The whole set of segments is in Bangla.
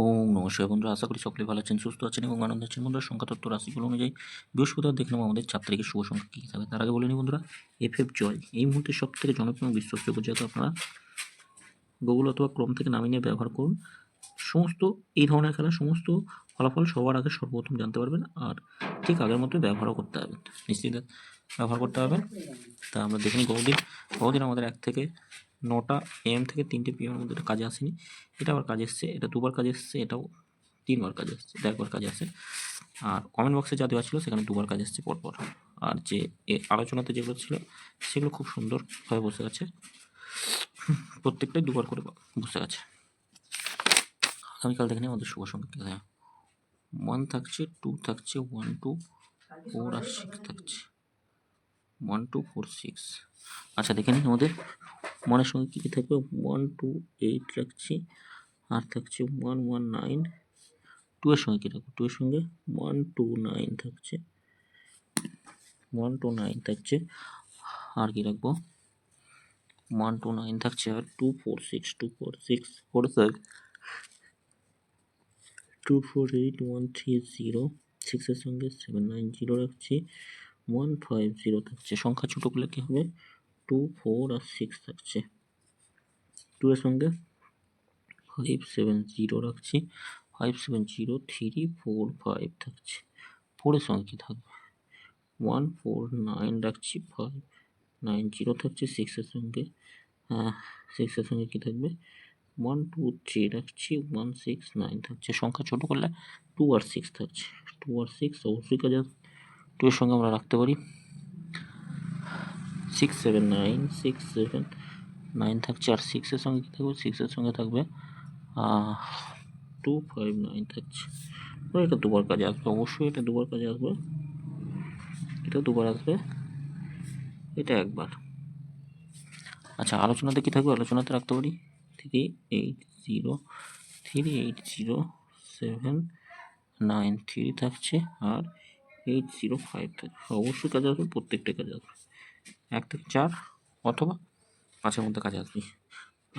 ওম নমস্কার বন্ধুরা, আশা করি সকলে ভালো আছেন, সুস্থ আছেন এবং আনন্দ আছেন। বন্ধুরা, সংখ্যা তত্ত্ব রাশিফল অনুযায়ী বৃহস্পতিবার দেখে নেব আমাদের 4 তারিখের শুভ সংখ্যা কী থাকবে। তার আগে বলে নিই বন্ধুরা, এফ জয় এই মুহূর্তে সব থেকে জনপ্রিয় বিশ্বাসযোগ্য, যেহেতু আপনারা গুগল অথবা ক্রোম থেকে নামিয়ে নিয়ে ব্যবহার করুন। সমস্ত এই ধরনের খেলার সমস্ত ফলাফল সবার আগে সর্বপ্রথম জানতে পারবেন, আর ঠিক আগের মতো ব্যবহারও করতে পারবেন, নিশ্চিত ব্যবহার করতে পারবেন। তা আমরা দেখিনি বহুদিন আমাদের 1 থেকে 9টা AM থেকে 3টে PM এর মধ্যে এটা কাজে আসেনি। এটা আবার কাজে এসছে, এটা 2বার কাজে এসছে, এটাও 3বার কাজে এসছে, এটা 1বার কাজে আসে। আর কমেন্ট বক্সে যা দেওয়া ছিল সেখানে 2বার কাজে এসছে পরপর। আর যে আলোচনাতে যেগুলো ছিল সেগুলো খুব সুন্দরভাবে বসে গেছে, প্রত্যেকটাই 2বার করে বসে গেছে। আগামীকাল দেখে নিই আমাদের শুভ সংখ্যা কী থাকে। 1 থাকছে, 2 থাকছে, 1 2 4 আর 6 থাকছে, 1 2 4 6। আচ্ছা, দেখে নিই আমাদের মনের সঙ্গে কী কী থাকবে। 1 2 8 রাখছি, আর থাকছে 1 1 9। 2 এর সঙ্গে কী রাখবো, 2 এর সঙ্গে 1 2 9 থাকছে, 1 2 9 থাকছে। আর কি রাখবো, 1 2 9 থাকছে, আর 2 4 6 2 4 6 4 6 2 4 8 1 3 0। 6 এর সঙ্গে 7 9 0 রাখছি, 1 5 0 থাকছে। সংখ্যা ছোটো করলে কী হবে, 2 4 আর 6 থাকছে। 2 এর সঙ্গে 5 7 0 রাখছি, 5 7 0 3 4 5 থাকছে। 4 এর সঙ্গে কী থাকবে, 1 4 9 রাখছি, 5 9 0 থাকছে। 6 এর সঙ্গে 6 এর সঙ্গে কী থাকবে, 1 2 3 রাখছি, 1 6 9 থাকছে। সংখ্যা ছোটো করলে 2 আর 6 থাকছে, 2 আর 6 অবশ্যই কাজে। 2 এর সঙ্গে আমরা রাখতে পারি 6 7 9, 6 7 9 থাকছে। আর 6 এর সঙ্গে কী থাকবে, 6 এর সঙ্গে থাকবে 2 5 9 থাকছে। এটা 2বার কাজে আসবে, অবশ্যই এটা 2বার কাজে আসবে, এটা 2বার আসবে, এটা 1বার। আচ্ছা, আলোচনাতে কী থাকবে, আলোচনাতে রাখতে পারি 3 8 0 3 8 0 7 9 3 থাকছে, আর 8 0 5 থাকছে। অবশ্যই কাজে আসবে, প্রত্যেকটা কাজে আসবে, 1 থেকে 4 অথবা 5-এর মধ্যে কাজে আসবে।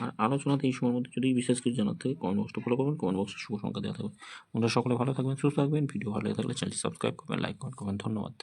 আর আলোচনাতে এই সময়ের মধ্যে যদি বিশেষ কিছু জানার থাকে কমেন্ট বক্সটা ফলো করবেন, কমেন্ট বক্সে শুভ সংখ্যা দেওয়া থাকবে। বন্ধুরা, সকলে ভালো থাকবেন, সুস্থ থাকবেন। ভিডিও ভালো লাগে থাকলে চ্যানেলটি সাবস্ক্রাইব করবেন, লাইক করবেন। ধন্যবাদ।